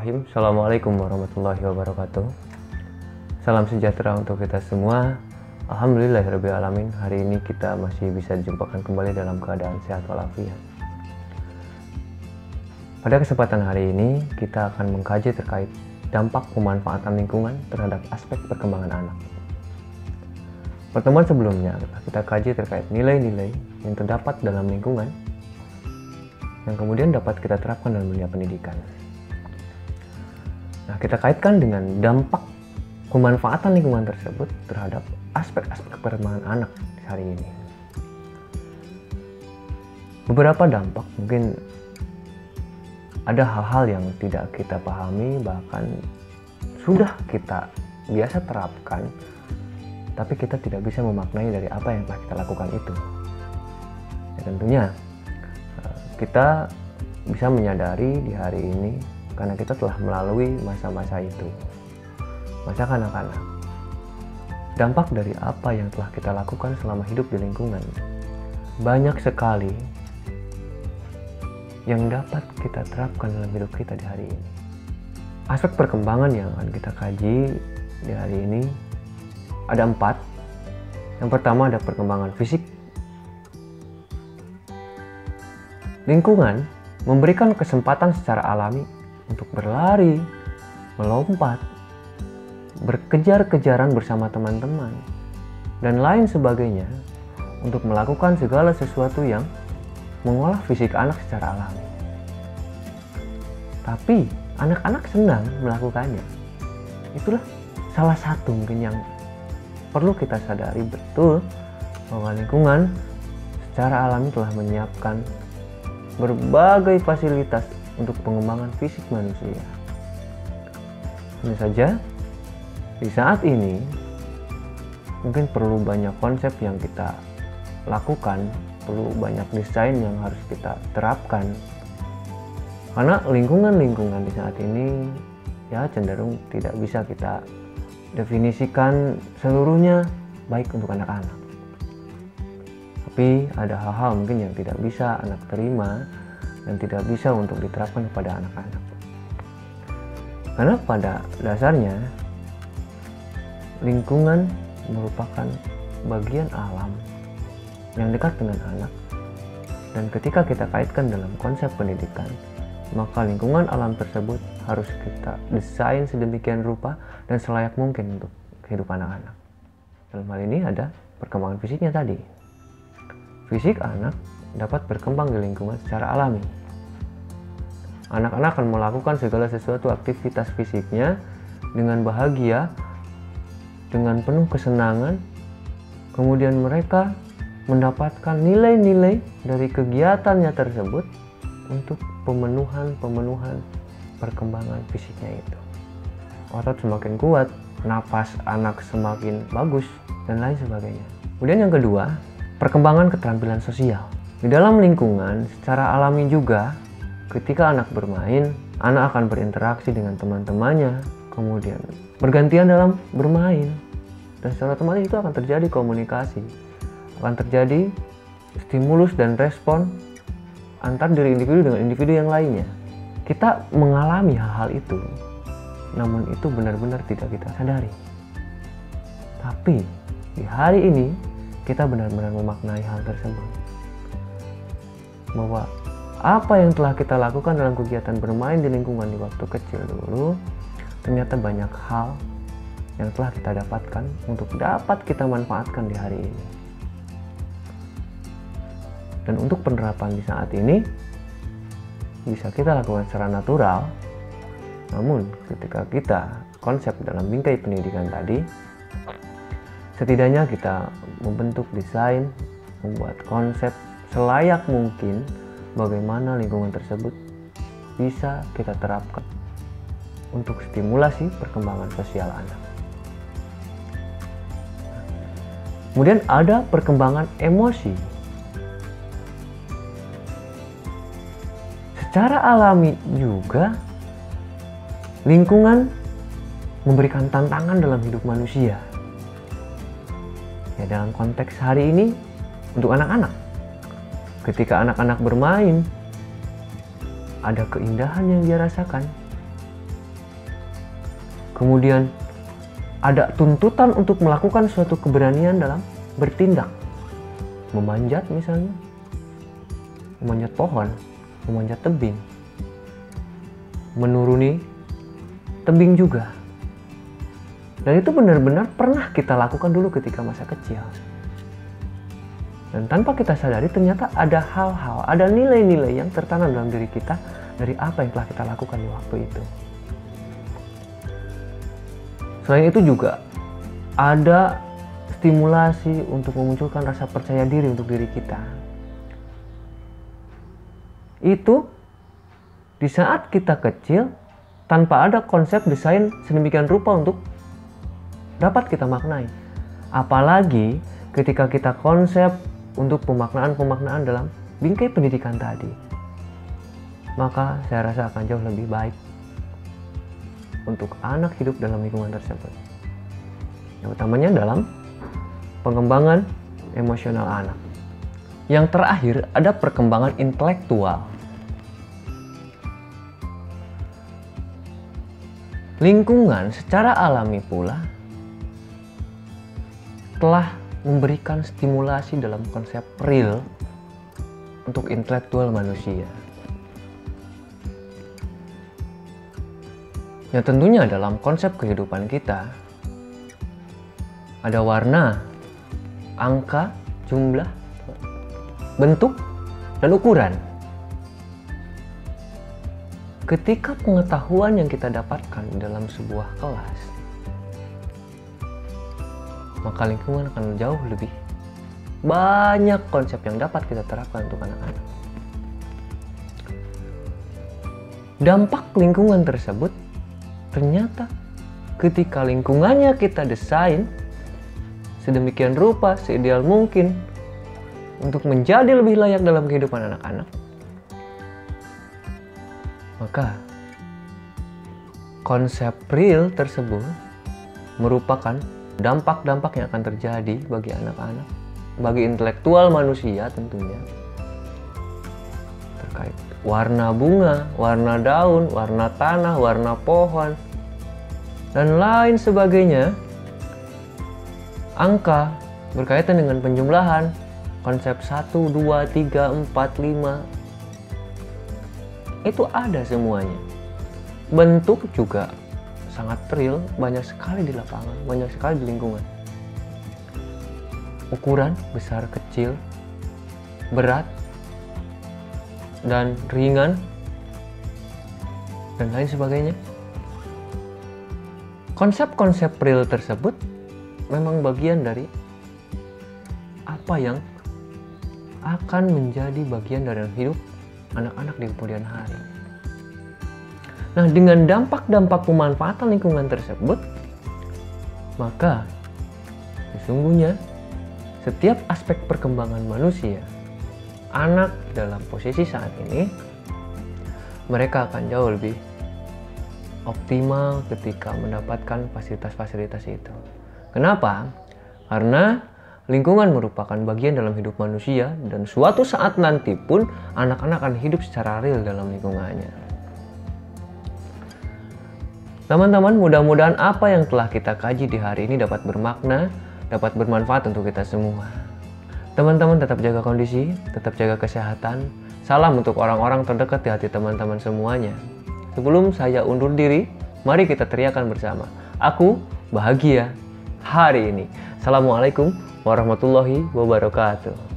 Bismillahirrahmanirrahim. Assalamualaikum warahmatullahi wabarakatuh. Salam sejahtera untuk kita semua. Alhamdulillahirrabbilalamin. Hari ini kita masih bisa dijumpakan kembali dalam keadaan sehat walafiat. Pada kesempatan hari ini kita akan mengkaji terkait dampak pemanfaatan lingkungan terhadap aspek perkembangan anak. Pertemuan sebelumnya kita kaji terkait nilai-nilai yang terdapat dalam lingkungan yang kemudian dapat kita terapkan dalam dunia pendidikan. Nah, kita kaitkan dengan dampak pemanfaatan lingkungan tersebut terhadap aspek-aspek perkembangan anak hari ini. Beberapa dampak, mungkin ada hal-hal yang tidak kita pahami, bahkan sudah kita biasa terapkan, tapi kita tidak bisa memaknai dari apa yang telah kita lakukan itu. Ya, tentunya kita bisa menyadari di hari ini karena kita telah melalui masa-masa itu, masa kanak-kanak. Dampak dari apa yang telah kita lakukan selama hidup di lingkungan banyak sekali yang dapat kita terapkan dalam hidup kita di hari ini. Aspek perkembangan yang akan kita kaji di hari ini ada 4. Yang pertama ada perkembangan fisik. Lingkungan memberikan kesempatan secara alami untuk berlari, melompat, berkejar-kejaran bersama teman-teman, dan lain sebagainya untuk melakukan segala sesuatu yang mengolah fisik anak secara alami. Tapi anak-anak senang melakukannya. Itulah salah satu mungkin yang perlu kita sadari betul, bahwa lingkungan secara alami telah menyiapkan berbagai fasilitas untuk pengembangan fisik manusia. Hanya saja di saat ini mungkin perlu banyak konsep yang kita lakukan, perlu banyak desain yang harus kita terapkan, karena lingkungan-lingkungan di saat ini ya cenderung tidak bisa kita definisikan seluruhnya baik untuk anak-anak. Tapi ada hal-hal mungkin yang tidak bisa anak terima dan tidak bisa untuk diterapkan kepada anak-anak. Karena pada dasarnya lingkungan merupakan bagian alam yang dekat dengan anak. Dan ketika kita kaitkan dalam konsep pendidikan, maka lingkungan alam tersebut harus kita desain sedemikian rupa dan selayak mungkin untuk kehidupan anak-anak. Dalam hal ini ada perkembangan fisiknya tadi. Fisik anak dapat berkembang di lingkungan secara alami. Anak-anak akan melakukan segala sesuatu aktivitas fisiknya dengan bahagia, dengan penuh kesenangan. Kemudian mereka mendapatkan nilai-nilai dari kegiatannya tersebut untuk pemenuhan perkembangan fisiknya itu. Otot semakin kuat, napas anak semakin bagus, dan lain sebagainya. Kemudian yang kedua, perkembangan keterampilan sosial. Di dalam lingkungan secara alami juga, ketika anak bermain, anak akan berinteraksi dengan teman-temannya, kemudian bergantian dalam bermain, dan secara otomatis itu akan terjadi komunikasi, akan terjadi stimulus dan respon antar diri individu dengan individu yang lainnya. Kita mengalami hal-hal itu, namun itu benar-benar tidak kita sadari. Tapi di hari ini kita benar-benar memaknai hal tersebut, bahwa apa yang telah kita lakukan dalam kegiatan bermain di lingkungan di waktu kecil dulu, ternyata banyak hal yang telah kita dapatkan untuk dapat kita manfaatkan di hari ini. Dan untuk penerapan di saat ini bisa kita lakukan secara natural, namun ketika kita konsep dalam bingkai pendidikan tadi, setidaknya kita membentuk desain, membuat konsep selayak mungkin bagaimana lingkungan tersebut bisa kita terapkan untuk stimulasi perkembangan sosial anak. Kemudian ada perkembangan emosi. Secara alami juga lingkungan memberikan tantangan dalam hidup manusia. Ya, dalam konteks hari ini untuk anak-anak, ketika anak-anak bermain, ada keindahan yang dia rasakan, Kemudian ada tuntutan untuk melakukan suatu keberanian dalam bertindak. Memanjat misalnya, memanjat pohon, memanjat tebing, menuruni tebing juga. Dan itu benar-benar pernah kita lakukan dulu ketika masa kecil. Dan tanpa kita sadari ternyata ada hal-hal, ada nilai-nilai yang tertanam dalam diri kita dari apa yang telah kita lakukan di waktu itu. Selain itu juga ada stimulasi untuk memunculkan rasa percaya diri untuk diri kita. Itu di saat kita kecil tanpa ada konsep desain sedemikian rupa untuk dapat kita maknai. Apalagi ketika kita konsep untuk pemaknaan-pemaknaan dalam bingkai pendidikan tadi, maka saya rasa akan jauh lebih baik untuk anak hidup dalam lingkungan tersebut. Yang utamanya dalam pengembangan emosional anak. Yang terakhir ada perkembangan intelektual. Lingkungan secara alami pula telah memberikan stimulasi dalam konsep real untuk intelektual manusia. Ya tentunya dalam konsep kehidupan kita ada warna, angka, jumlah, bentuk, dan ukuran. Ketika pengetahuan yang kita dapatkan dalam sebuah kelas, maka lingkungan akan jauh lebih banyak konsep yang dapat kita terapkan untuk anak-anak. Dampak lingkungan tersebut ternyata ketika lingkungannya kita desain sedemikian rupa, seideal mungkin untuk menjadi lebih layak dalam kehidupan anak-anak, maka konsep real tersebut merupakan dampak-dampak yang akan terjadi bagi anak-anak, bagi intelektual manusia tentunya, terkait warna bunga, warna daun, warna tanah, warna pohon, dan lain sebagainya. Angka berkaitan dengan penjumlahan, konsep 1, 2, 3, 4, 5, itu ada semuanya. Bentuk juga sangat real, banyak sekali di lapangan, banyak sekali di lingkungan. Ukuran besar, kecil, berat, dan ringan, dan lain sebagainya. Konsep-konsep real tersebut memang bagian dari apa yang akan menjadi bagian dari hidup anak-anak di kemudian hari. Nah, dengan dampak-dampak pemanfaatan lingkungan tersebut, maka sesungguhnya setiap aspek perkembangan manusia, anak dalam posisi saat ini, mereka akan jauh lebih optimal ketika mendapatkan fasilitas-fasilitas itu. Kenapa? Karena lingkungan merupakan bagian dalam hidup manusia dan suatu saat nanti pun anak-anak akan hidup secara real dalam lingkungannya. Teman-teman, mudah-mudahan apa yang telah kita kaji di hari ini dapat bermakna, dapat bermanfaat untuk kita semua. Teman-teman tetap jaga kondisi, tetap jaga kesehatan. Salam untuk orang-orang terdekat di hati teman-teman semuanya. Sebelum saya undur diri, mari kita teriakan bersama. Aku bahagia hari ini. Assalamualaikum warahmatullahi wabarakatuh.